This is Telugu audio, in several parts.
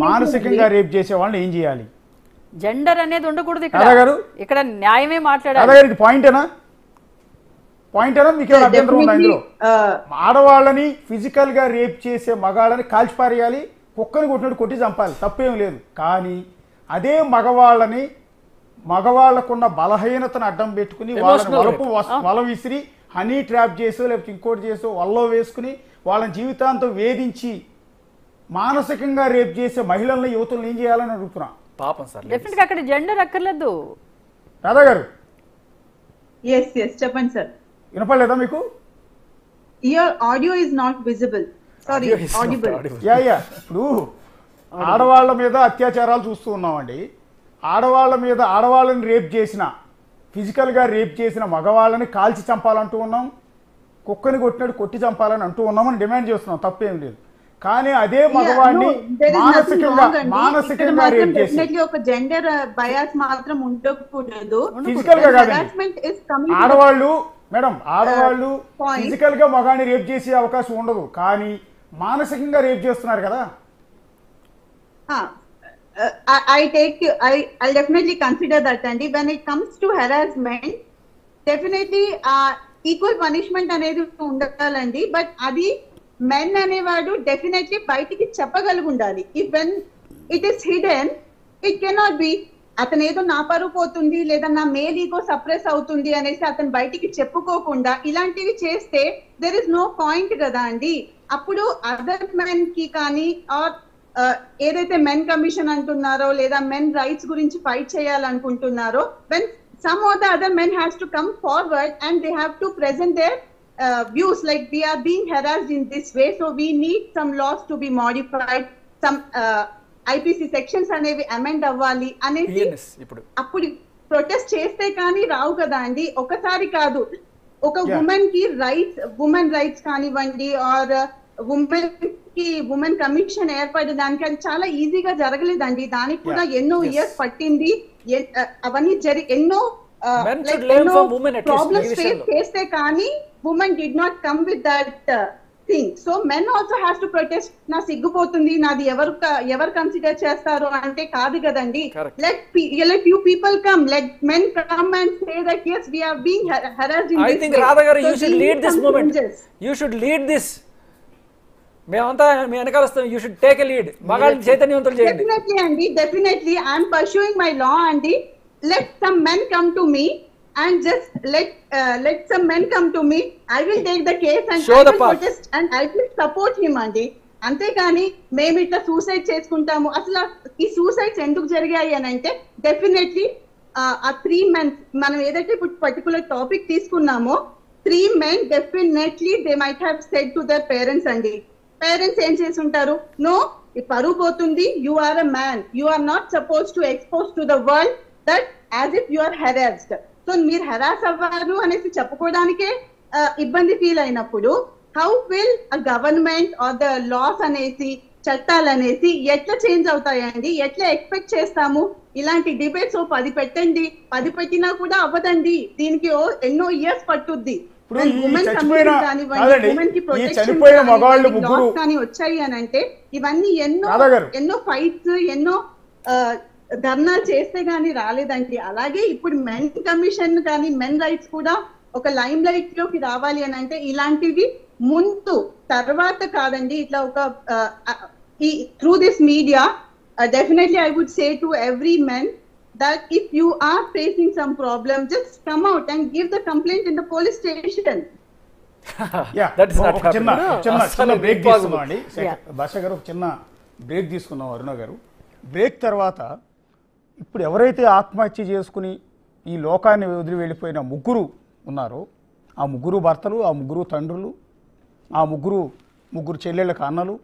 మానసికంగా రేప్ చేసే వాళ్ళని ఏం చేయాలి? జెండర్ అనేది ఉండకూడదు ఇక్కడ. ఇక్కడ న్యాయమే మాట్లాడాలి. అదే పాయింటేనా? మీకు ఏమైనా అభ్యంతరం ఉందా ఇందులో? ఆడవాళ్ళని ఫిజికల్ గా రేప్ చేసే మగాళ్ళని కాల్చిపారేయాలి, కుక్కని కొట్టినట్టు కొట్టి చంపాలి, తప్పేం లేదు. కానీ అదే మగవాళ్ళకున్న బలహీనతను అడ్డం పెట్టుకుని వాళ్ళని వల విసిరి హనీ ట్రాప్ చేసో లేకపోతే ఇంకోటి చేసో వల్లో వేసుకుని వాళ్ళని జీవితాంతం వేధించి మానసికంగా రేప్ చేసే మహిళల్ని యువతులను ఏం చేయాలని అడుగుతున్నా. పాపం సార్, డెఫినెట్ గా అక్కడ జెండర్ అక్కర్లేదు. రాధా గారు చెప్పండి సార్. వినపడలేదా మీకు? Your audio is not visible. Sorry, audible. ఇప్పుడు ఆడవాళ్ళ మీద అత్యాచారాలు చూస్తూ ఉన్నామండి. ఆడవాళ్ళని రేప్ చేసిన, ఫిజికల్గా రేప్ చేసిన మగవాళ్ళని కాల్చి చంపాలంటూ ఉన్నాం, కుక్కని కొట్టినట్టు కొట్టి చంపాలని అంటూ ఉన్నామని డిమాండ్ చేస్తున్నాం, తప్పేం లేదు. కానీ అదే మగవాడిని మానసికంగా రేప్ చేసి ఒక జెండర్ బయాస్ మాత్రం ఉండకూడదు. ఫిజికల్ గా కాదండి, ఆడవాళ్ళు ఫిజికల్ గా మగాడిని రేప్ చేసే అవకాశం ఉండదు, కానీ మానసికంగా రేప్ చేస్తున్నారు కదా. I'll definitely consider that, Andy. When it comes to harassment, definitely equal punishment అనేది ఉండాలండి. బట్ అది మెన్ అనేవాడు డెఫినెట్లీ బయటికి చెప్పగలిగి ఉండాలి. If when it is hidden, it cannot be అతను ఏదో నా పరువు పోతుంది లేదా నా మేల్ ఈగో సప్రెస్ అవుతుంది అనేసి అతను బయటికి చెప్పుకోకుండా ఇలాంటివి చేస్తే దెర్ ఇస్ నో పాయింట్ కదా అండి. అప్పుడు అదర్ మెన్ కి కానీ ఆర్ ఏదైతే మెన్ కమిషన్ అంటున్నారో లేదా మెన్ రైట్స్ గురించి ఫైట్ చేయాలనుకుంటున్నారో, when some of the other men has to come forward and they have to present their views like we are being harassed in this way, so we need some laws to be modified, some IPC sections అనేవి అమెండ్ అవ్వాలి అనేసి అప్పుడు ప్రొటెస్ట్ చేస్తే కానీ రావు కదా అండి. ఒకసారి కాదు, ఒక ఉమెన్ రైట్స్ కానివ్వండి ఆర్ ఉమెన్ కమిషన్ ఏర్పడడానికి అది చాలా ఈజీగా జరగలేదండి. దానికి కూడా ఎన్నో ఇయర్స్ పట్టింది. అవన్నీ ఎన్నో ప్రాబ్లమ్స్ ఫేస్ చేస్తే కానీ women did not come with that thing. So men also has to protest. నా సిగ్గుపోతుంది, నాది ఎవరు కన్సిడర్ చేస్తారు అంటే కాదు కదండి. let few people come, let men come and say that yes we are being harassed in this way. I think Radha garu, you should lead this movement. You should lead this. మేమంతా మీ వెనకాల you should take a lead. మగాళ్ళని చైతన్యవంతులు చేయండి. Definitely అండి, definitely I am pursuing my law అండి. Let some men come to me and just let some men come to me. I will take the case and I will protest and I will support him andi. అంతేగాని మేము ఇట్లా సూసైడ్ చేసుకుంటాము, అసలు ఈ సూసైడ్స్ ఎందుకు జరిగాయి అని అంటే డెఫినెట్లీ ఆ 3 men మనం ఏదైతే ఇప్పుడు పర్టికులర్ టాపిక్ తీసుకున్నామో 3 men definitely they might have said to their parents అండి. పేరెంట్స్ ఏం చేసి ఉంటారు, నో ఈ పరువు పోతుంది, you are a man, you are not suppose to expose to the world that as if you are harassed. So మీరు హెరాస్ అవ్వరు అనేసి చెప్పుకోవడానికే ఇబ్బంది ఫీల్ అయినప్పుడు how will a government or the laws అనేసి చట్టాలు అనేసి ఎట్లా చేంజ్ అవుతాయండి? ఎట్లా ఎక్స్పెక్ట్ చేస్తాము? ఇలాంటి డిబేట్స్ 10 పెట్టండి, 10 పెట్టినా కూడా అవ్వదండి. దీనికి ఎన్నో ఇయర్స్ పట్టుద్ది. వచ్చాయి అని అంటే ఇవన్నీ ఎన్నో ఫైట్స్ ఎన్నో ధర్నాలు చేస్తే గానీ రాలేదండి. అలాగే ఇప్పుడు మెన్ కమిషన్ కానీ మెన్ రైట్స్ కూడా ఒక లైమ్ లైట్ లోకి రావాలి అని అంటే ఇలాంటివి ముందు తర్వాత కాదండి. ఇట్లా ఒక through this media definitely I would say to every men that if you are facing some problem just come out and give the complaint in the police station. Basha గారు ఒక చిన్న బ్రేక్ తీసుకున్నాం. అరుణ గారు, బ్రేక్ తర్వాత ఇప్పుడు ఎవరైతే ఆత్మహత్య చేసుకుని ఈ లోకాన్ని వదిలి వెళ్ళిపోయిన ముగ్గురు ఉన్నారో ఆ ముగ్గురు భర్తలు, ఆ ముగ్గురు తండ్రులు, ఆ ముగ్గురు చెల్లెళ్ళకి అన్నలు,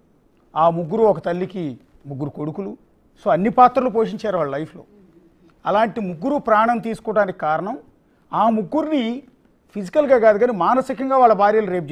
ఆ ముగ్గురు ఒక తల్లికి ముగ్గురు కొడుకులు, సో అన్ని పాత్రలు పోషించారు వాళ్ళ లైఫ్లో. అలాంటి ముగ్గురు ప్రాణం తీసుకోవడానికి కారణం ఆ ముగ్గురిని ఫిజికల్గా కాదు కానీ మానసికంగా వాళ్ళ భార్యలు రేప్